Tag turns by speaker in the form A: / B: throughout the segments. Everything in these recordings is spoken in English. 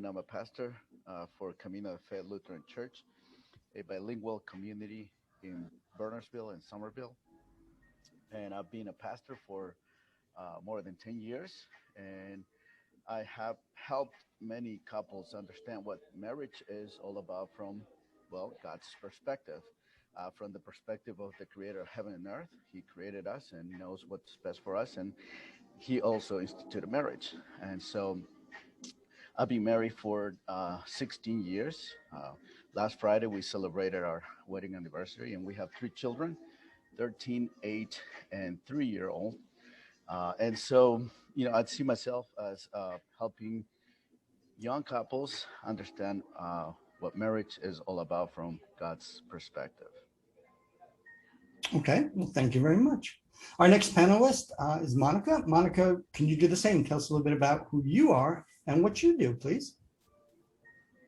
A: and I'm a pastor for Camino de Fe Lutheran Church, a bilingual community in Bernardsville and Somerville. And I've been a pastor for more than 10 years, and I have helped many couples understand what marriage is all about from, well, God's perspective. From the perspective of the creator of heaven and earth, he created us and knows what's best for us. And he also instituted marriage. And so I've been married for 16 years. Last Friday, we celebrated our wedding anniversary, and we have three children, 13, 8, and 3-year old. And so, I'd see myself as helping young couples understand what marriage is all about from God's perspective.
B: Okay, well, thank you very much. Our next panelist is Monica. Monica, can you do the same? Tell us a little bit about who you are and what you do, please.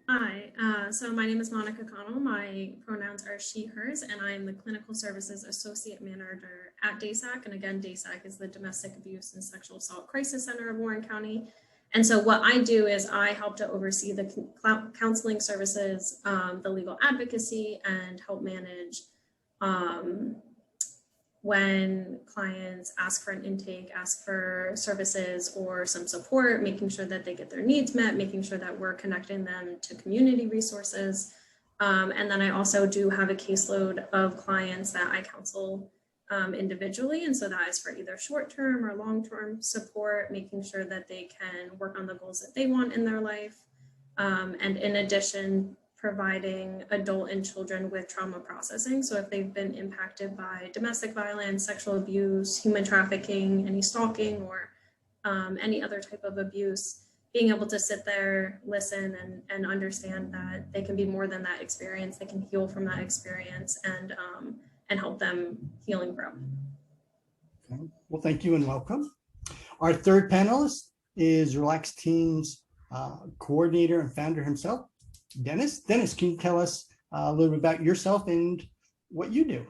C: Hi, so my name is Monica Connell. My pronouns are she, hers, and I am the Clinical Services Associate Manager at DASACC. And again, DASACC is the Domestic Abuse and Sexual Assault Crisis Center of Warren County. And so what I do is I help to oversee the counseling services, the legal advocacy, and help manage when clients ask for an intake, ask for services or some support, making sure that they get their needs met, making sure that we're connecting them to community resources. And then I also do have a caseload of clients that I counsel individually. And so that is for either short-term or long-term support, making sure that they can work on the goals that they want in their life. And in addition, providing adult and children with trauma processing. So if they've been impacted by domestic violence, sexual abuse, human trafficking, any stalking, or any other type of abuse, being able to sit there, listen, and understand that they can be more than that experience. They can heal from that experience and help them heal and grow.
B: Okay. Well, thank you and welcome. Our third panelist is Relax Team's coordinator and founder himself, Dennis. Dennis, can you tell us a little bit about yourself and what you do?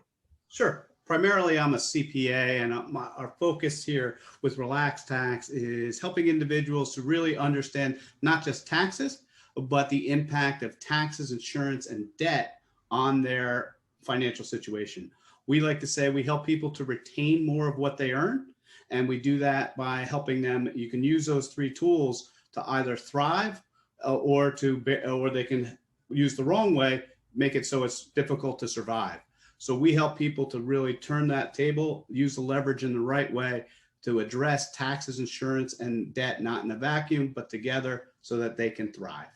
D: Sure. Primarily, I'm a CPA, and our focus here with Relax Tax is helping individuals to really understand not just taxes, but the impact of taxes, insurance, and debt on their financial situation. We like to say we help people to retain more of what they earn, and we do that by helping them. You can use those three tools to either thrive or they can use the wrong way, make it so it's difficult to survive. So we help people to really turn that table, use the leverage in the right way to address taxes, insurance, and debt, not in a vacuum, but together so that they can thrive.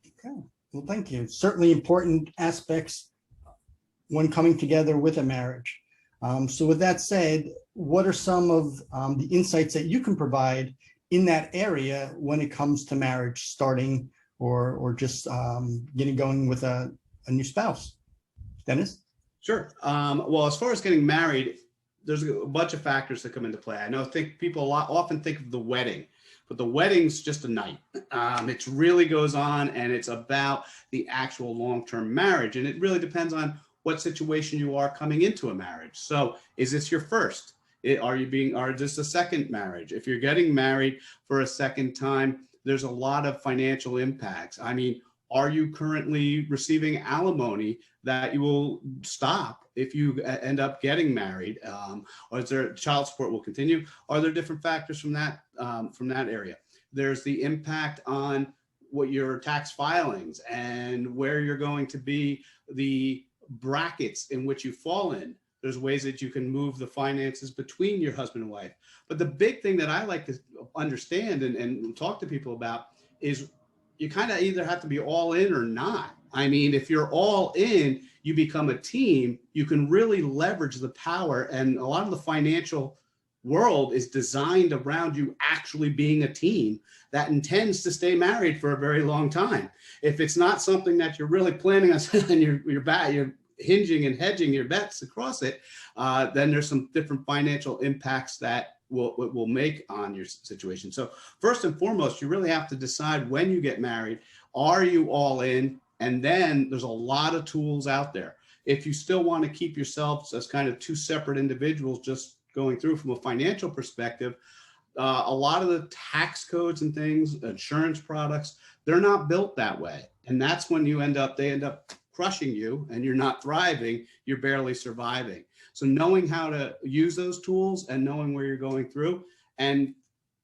B: Okay, well, thank you. Certainly important aspects when coming together with a marriage. So with that said, what are some of the insights that you can provide in that area when it comes to marriage, starting or just getting going with a new spouse? Dennis?
D: Sure. Well, as far as getting married, there's a bunch of factors that come into play. I think people often think of the wedding, but the wedding's just a night. It really goes on, and it's about the actual long-term marriage. And it really depends on what situation you are coming into a marriage. So is this your first? Are this a second marriage? If you're getting married for a second time, there's a lot of financial impacts. I mean, are you currently receiving alimony that you will stop if you end up getting married? Or is there child support will continue? Are there different factors from that area? There's the impact on what your tax filings and where you're going to be, the brackets in which you fall in. There's ways that you can move the finances between your husband and wife. But the big thing that I like to understand and talk to people about is you kind of either have to be all in or not. I mean, if you're all in, you become a team, you can really leverage the power. And a lot of the financial world is designed around you actually being a team that intends to stay married for a very long time. If it's not something that you're really planning on and you're hinging and hedging your bets across it, then there's some different financial impacts that will make on your situation. So first and foremost, you really have to decide when you get married, are you all in? And then there's a lot of tools out there. If you still want to keep yourselves as kind of two separate individuals just going through from a financial perspective, A lot of the tax codes and things, insurance products, they're not built that way. And that's when they end up crushing you and you're not thriving, you're barely surviving. So knowing how to use those tools and knowing where you're going through, and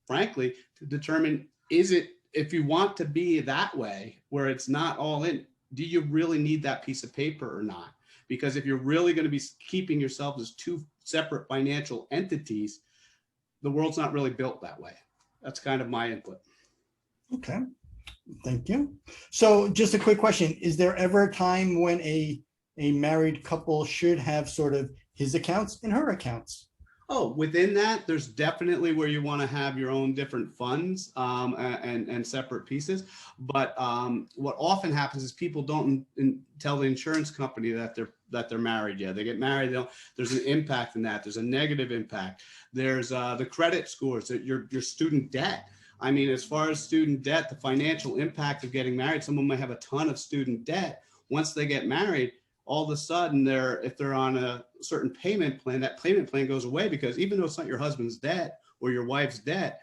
D: frankly, to determine, if you want to be that way, where it's not all in, do you really need that piece of paper or not? Because if you're really going to be keeping yourself as two separate financial entities, the world's not really built that way. That's kind of my input.
B: Okay, thank you. So just a quick question. Is there ever a time when a married couple should have sort of his accounts and her accounts?
D: Oh, within that, there's definitely where you want to have your own different funds and separate pieces. But what often happens is people don't tell the insurance company that they're married yet. They get married, there's an impact in that. There's a negative impact. There's the credit scores, your student debt. I mean, as far as student debt, the financial impact of getting married, someone might have a ton of student debt. Once they get married, all of a sudden, if they're on a certain payment plan, that payment plan goes away, because even though it's not your husband's debt or your wife's debt,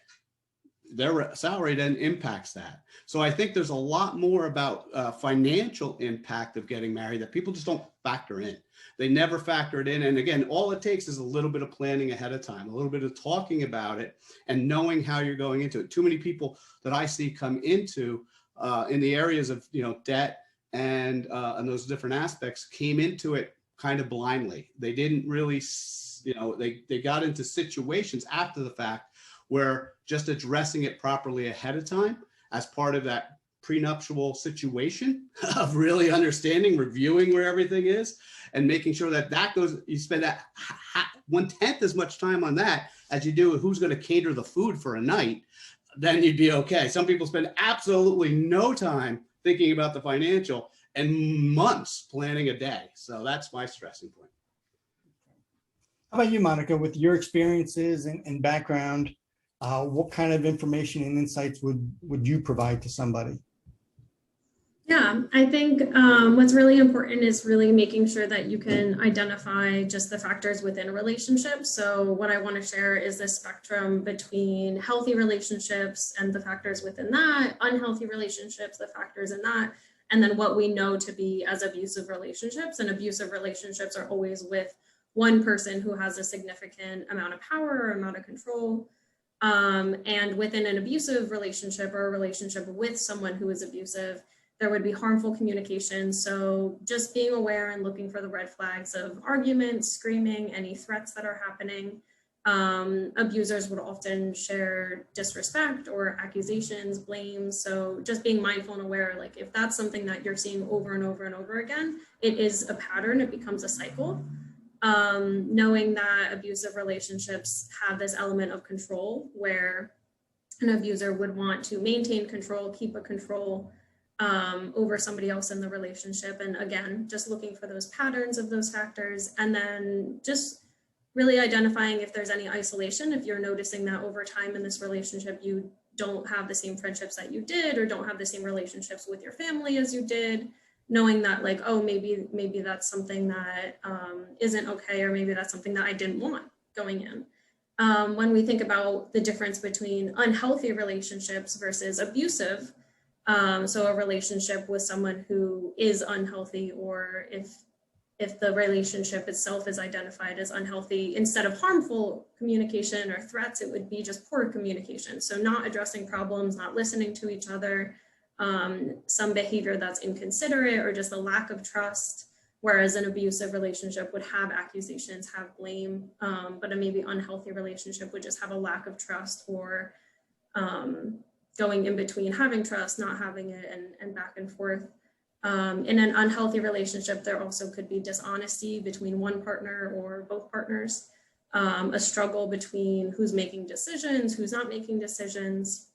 D: their salary then impacts that. So I think there's a lot more about financial impact of getting married that people just don't factor in. They never factor it in. And again, all it takes is a little bit of planning ahead of time, a little bit of talking about it and knowing how you're going into it. Too many people that I see come into in the areas of, debt and those different aspects came into it kind of blindly. They didn't really, they got into situations after the fact where just addressing it properly ahead of time as part of that prenuptial situation of really understanding, reviewing where everything is and making sure that goes, you spend that 1/10 as much time on that as you do with who's going to cater the food for a night, then you'd be okay. Some people spend absolutely no time thinking about the financial and months planning a day. So that's my stressing point.
B: How about you, Monica, with your experiences and background, what kind of information and insights would you provide to somebody?
C: Yeah, I think what's really important is really making sure that you can identify just the factors within a relationship. So what I want to share is the spectrum between healthy relationships and the factors within that, unhealthy relationships, the factors in that, and then what we know to be as abusive relationships. And abusive relationships are always with one person who has a significant amount of power or amount of control. And within an abusive relationship or a relationship with someone who is abusive, there would be harmful communication. So just being aware and looking for the red flags of arguments, screaming, any threats that are happening. Abusers would often share disrespect or accusations, blame. So just being mindful and aware, like if that's something that you're seeing over and over and over again, it is a pattern, it becomes a cycle. Knowing that abusive relationships have this element of control where an abuser would want to maintain control, keep a control over somebody else in the relationship. And again, just looking for those patterns of those factors, and then just really identifying if there's any isolation. If you're noticing that over time in this relationship, you don't have the same friendships that you did, or don't have the same relationships with your family as you did, knowing that like, oh, maybe that's something that isn't okay, or maybe that's something that I didn't want going in. When we think about the difference between unhealthy relationships versus abusive, so a relationship with someone who is unhealthy, or if the relationship itself is identified as unhealthy, instead of harmful communication or threats, it would be just poor communication. So not addressing problems, not listening to each other, some behavior that's inconsiderate, or just a lack of trust. Whereas an abusive relationship would have accusations, have blame, but a maybe unhealthy relationship would just have a lack of trust, or going in between having trust, not having it, and back and forth. In an unhealthy relationship, there also could be dishonesty between one partner or both partners, a struggle between who's making decisions, who's not making decisions,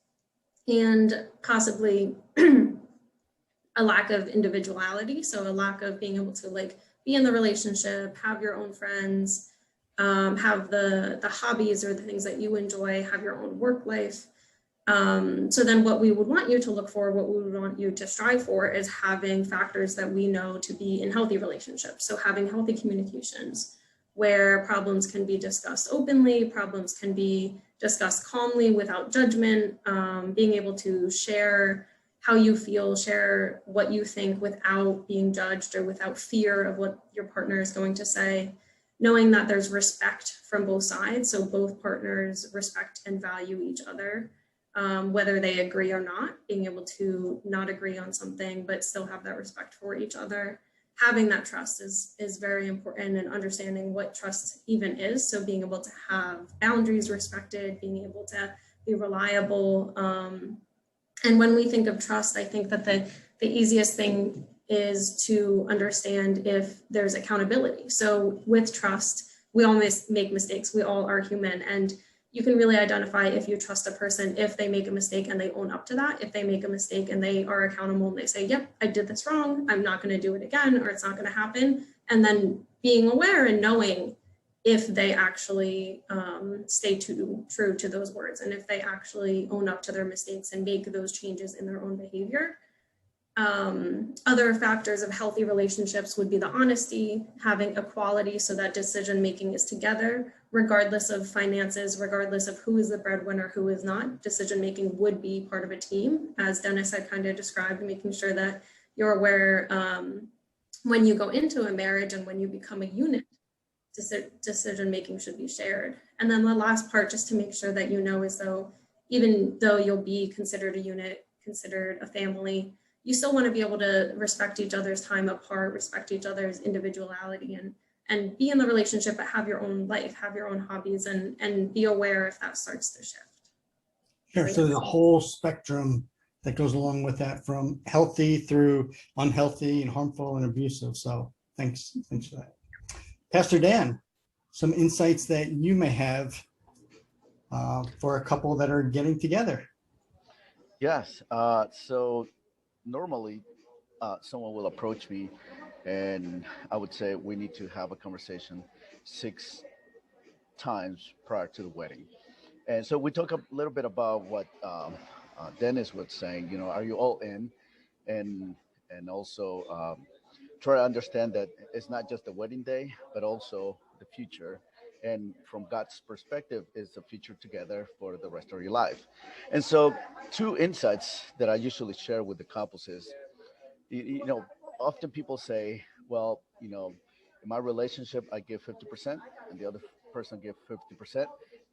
C: and possibly a lack of individuality. So a lack of being able to like be in the relationship, have your own friends, have the hobbies or the things that you enjoy, have your own work life. So then what we would want you to look for, what we would want you to strive for, is having factors that we know to be in healthy relationships. So having healthy communications where problems can be discussed openly, problems can be discuss calmly without judgment, being able to share how you feel, share what you think without being judged or without fear of what your partner is going to say, knowing that there's respect from both sides. So both partners respect and value each other, whether they agree or not, being able to not agree on something, but still have that respect for each other. Having that trust is very important, and understanding what trust even is. So being able to have boundaries respected, being able to be reliable. And when we think of trust, I think that the easiest thing is to understand if there's accountability. So with trust, we all make mistakes. We all are human. And you can really identify if you trust a person if they make a mistake and they own up to that, if they make a mistake and they are accountable and they say, yep, I did this wrong, I'm not going to do it again, or it's not going to happen. And then being aware and knowing if they actually stay true to those words, and if they actually own up to their mistakes and make those changes in their own behavior. Other factors of healthy relationships would be the honesty, having equality so that decision making is together, regardless of finances, regardless of who is the breadwinner, who is not. Decision making would be part of a team, as Dennis had kind of described, making sure that you're aware when you go into a marriage and when you become a unit, decision making should be shared. And then the last part, just to make sure that you know, is though, even though you'll be considered a unit, considered a family, you still want to be able to respect each other's time apart, respect each other's individuality, and be in the relationship, but have your own life, have your own hobbies, and be aware if that starts to shift.
B: Sure. So the whole spectrum that goes along with that, from healthy through unhealthy and harmful and abusive. So thanks for that. Pastor Dan, some insights that you may have for a couple that are getting together.
A: Yes. So normally someone will approach me and I would say we need to have a conversation 6 times prior to the wedding. And so we talk a little bit about what Dennis was saying, are you all in? And also try to understand that it's not just the wedding day, but also the future. And from God's perspective, is the future together for the rest of your life. And so, 2 insights that I usually share with the couples is, often people say, well, in my relationship, I give 50% and the other person give 50%.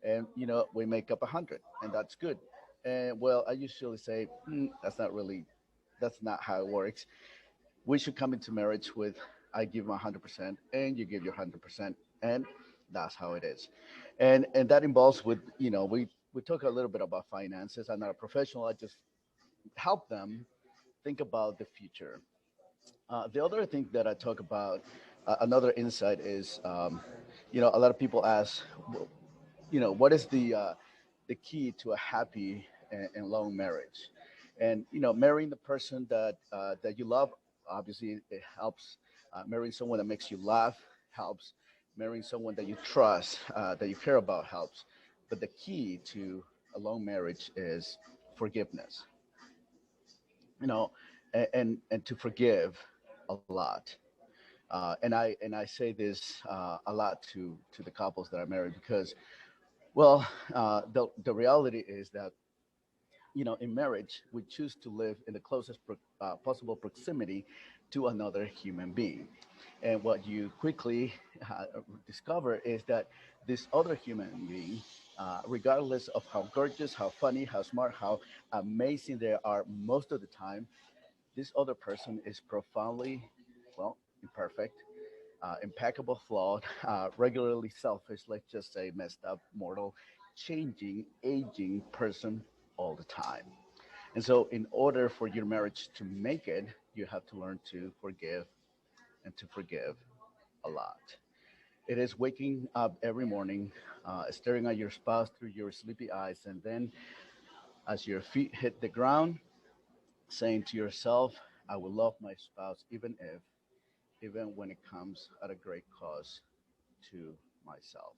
A: And, we make up 100, and that's good. And well, I usually say, that's not how it works. We should come into marriage with, I give my 100% and you give your 100%, and that's how it is. And that involves with, we talk a little bit about finances. I'm not a professional. I just help them think about the future. The other thing that I talk about, another insight is, a lot of people ask, what is the key to a happy and long marriage? And marrying the person that you love, obviously it helps. Marrying someone that makes you laugh helps. Marrying someone that you trust, that you care about, helps. But the key to a long marriage is forgiveness. You know, and to forgive a lot. And I say this a lot to the couples that are married because, well, the reality is that, in marriage, we choose to live in the closest possible proximity to another human being. And what you quickly discover is that this other human being, regardless of how gorgeous, how funny, how smart, how amazing they are most of the time, this other person is profoundly, well, imperfect, impeccable, flawed, regularly selfish, let's just say messed up, mortal, changing, aging person all the time. And so, in order for your marriage to make it, you have to learn to forgive and to forgive a lot. It is waking up every morning, staring at your spouse through your sleepy eyes, and then as your feet hit the ground, saying to yourself, I will love my spouse even when it comes at a great cost to myself.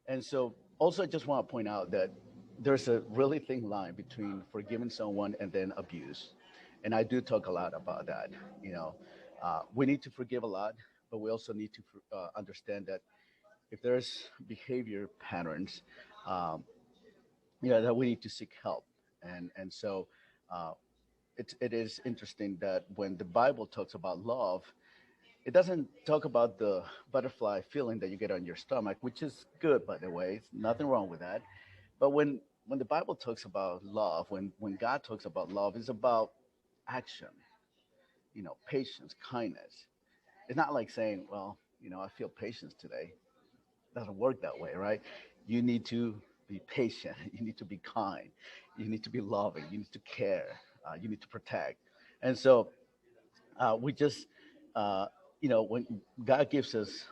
A: And so, also, I just want to point out that there's a really thin line between forgiving someone and then abuse. And I do talk a lot about that. You know, we need to forgive a lot, but we also need to understand that if there's behavior patterns, um, that we need to seek help. And so uh, it is interesting that when the Bible talks about love, it doesn't talk about the butterfly feeling that you get on your stomach, which is good, by the way. It's nothing wrong with that. But when the Bible talks about love, when God talks about love, it's about action, patience, kindness. It's not like saying, well, I feel patience today. It doesn't work that way, right? You need to be patient. You need to be kind. You need to be loving. You need to care. You need to protect. And so we just, uh, when God gives us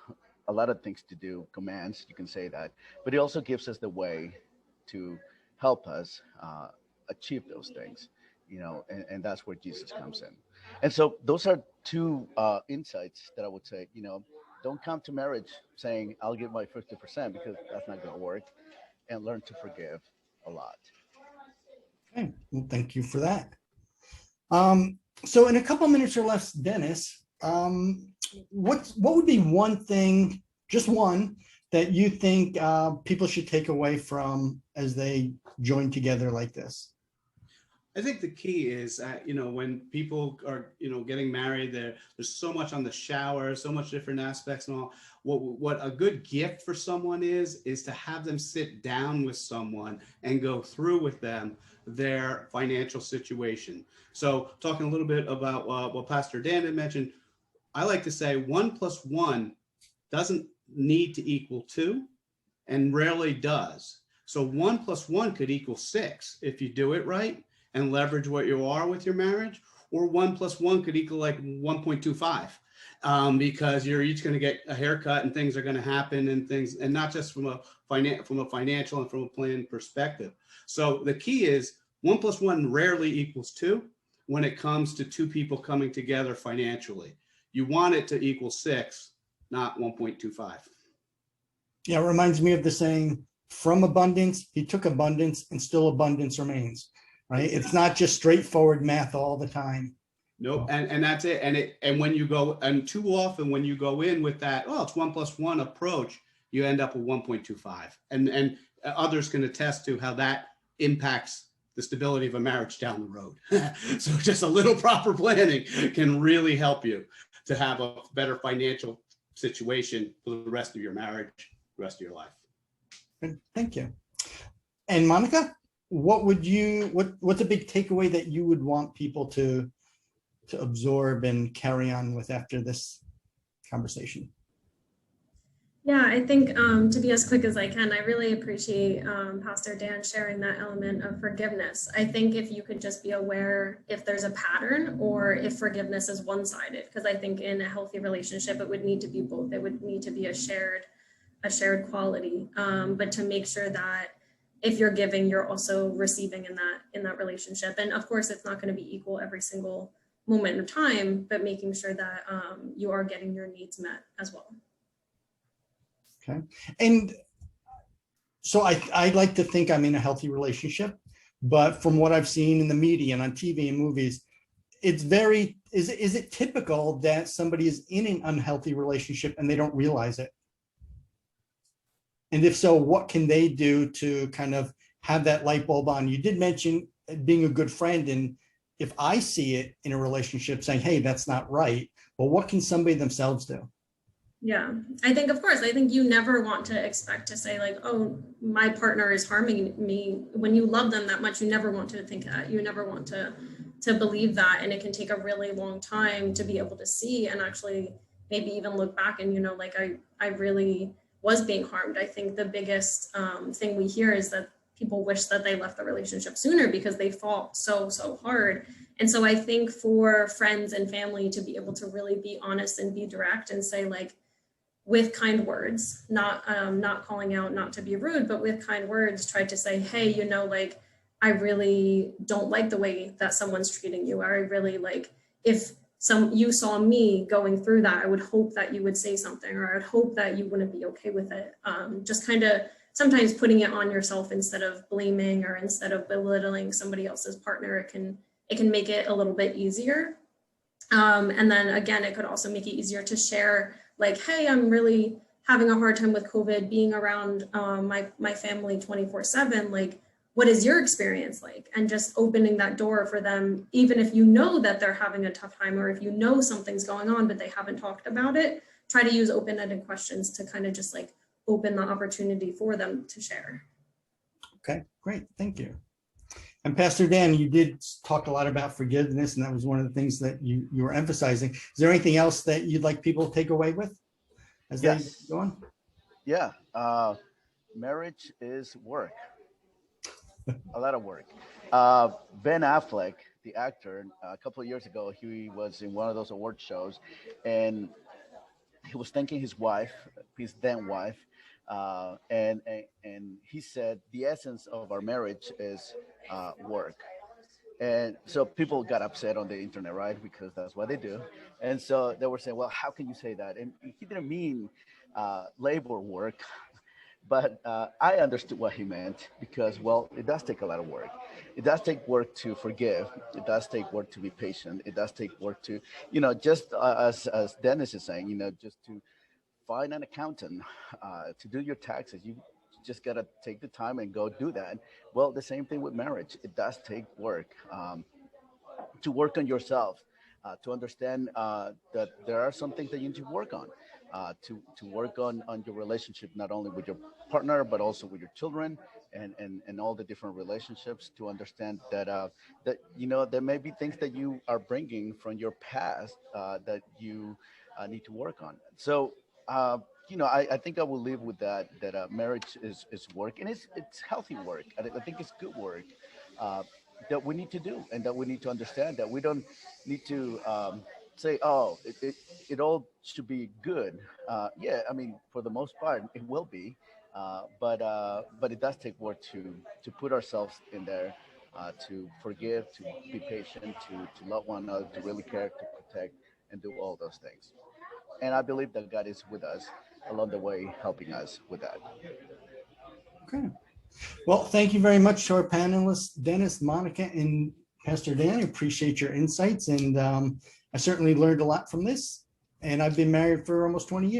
A: a lot of things to do, commands, you can say that, but He also gives us the way to help us achieve those things, and that's where Jesus comes in. And so those are two insights that I would say, don't come to marriage saying, I'll give my 50% because that's not going to work, and learn to forgive a lot.
B: Okay, well, thank you for that. So in a couple minutes or less, Dennis, what would be one thing, just one, that you think people should take away from as they join together like this?
D: I think the key is, when people are, getting married, there's so much on the shower, so much different aspects and all. What a good gift for someone is to have them sit down with someone and go through with them their financial situation. So talking a little bit about what Pastor Dan had mentioned, I like to say 1 + 1 doesn't need to equal 2 and rarely does. So 1 + 1 could equal 6 if you do it right and leverage what you are with your marriage, or 1 + 1 could equal like 1.25, because you're each going to get a haircut and things are going to happen and things, and not just from a financial and from a plan perspective. So the key is 1 + 1 rarely equals 2 when it comes to two people coming together financially. You want it to equal 6, not 1.25.
B: Yeah, it reminds me of the saying, from abundance, he took abundance, and still abundance remains. Right? It's not just straightforward math all the time.
D: Nope, and that's it. And when you go, and too often when you go in with that, it's 1 + 1 approach, you end up with 1.25. And others can attest to how that impacts the stability of a marriage down the road. So just a little proper planning can really help you to have a better financial situation for the rest of your marriage, the rest of your life.
B: Thank you. And Monica, what's a big takeaway that you would want people to absorb and carry on with after this conversation?
C: Yeah, I think to be as quick as I can, I really appreciate Pastor Dan sharing that element of forgiveness. I think if you could just be aware if there's a pattern or if forgiveness is one-sided, because I think in a healthy relationship, it would need to be both. It would need to be a shared quality, but to make sure that if you're giving, you're also receiving in that relationship. And of course, it's not going to be equal every single moment of time, but making sure that you are getting your needs met as well.
B: Okay. And so I like to think I'm in a healthy relationship, but from what I've seen in the media and on TV and movies, it's is it typical that somebody is in an unhealthy relationship and they don't realize it? And if so, what can they do to kind of have that light bulb on? You did mention being a good friend, and if I see it in a relationship saying, hey, that's not right, well, what can somebody themselves do?
C: Yeah, I think, of course, I think you never want to expect to say like, oh, my partner is harming me. When you love them that much, you never want to think that. You never want to believe that. And it can take a really long time to be able to see and actually maybe even look back and, like I really was being harmed. I think the biggest thing we hear is that people wish that they left the relationship sooner because they fought so hard. And so I think for friends and family to be able to really be honest and be direct and say, like, with kind words, not calling out, not to be rude, but with kind words, try to say, hey, like, I really don't like the way that someone's treating you. Or I really like, if you saw me going through that, I would hope that you would say something, or I would hope that you wouldn't be okay with it. Just kind of sometimes putting it on yourself instead of blaming or instead of belittling somebody else's partner. It can make it a little bit easier. And then again, it could also make it easier to share, like, hey, I'm really having a hard time with COVID, being around my family 24/7. Like, what is your experience like? And just opening that door for them, even if you know that they're having a tough time, or if you know something's going on, but they haven't talked about it, try to use open-ended questions to kind of just like open the opportunity for them to share.
B: Okay, great, thank you. And Pastor Dan, you did talk a lot about forgiveness, and that was one of the things that you were emphasizing. Is there anything else that you'd like people to take away with as they go on?
A: Yeah, marriage is work. A lot of work. Ben Affleck, the actor, a couple of years ago, he was in one of those award shows, and he was thanking his wife, his then wife, and he said the essence of our marriage is work. And so people got upset on the internet, right? Because that's what they do. And so they were saying, well, how can you say that? And he didn't mean labor work. But I understood what he meant because, well, it does take a lot of work. It does take work to forgive. It does take work to be patient. It does take work to, just as Dennis is saying, just to find an accountant to do your taxes. You just got to take the time and go do that. Well, the same thing with marriage. It does take work to work on yourself, to understand that there are some things that you need to work on. To work on your relationship, not only with your partner, but also with your children and all the different relationships, to understand that there may be things that you are bringing from your past that you need to work on. So, I think I will live with that marriage is work, and it's healthy work. I think it's good work that we need to do, and that we need to understand that we don't need to say, oh, it all should be good. Yeah, I mean, for the most part, it will be, but it does take work to put ourselves in there, to forgive, to be patient, to love one another, to really care, to protect, and do all those things. And I believe that God is with us along the way, helping us with that.
B: Okay. Well, thank you very much to our panelists, Dennis, Monica, and Pastor Dan. I appreciate your insights, and I certainly learned a lot from this. And I've been married for almost 20 years.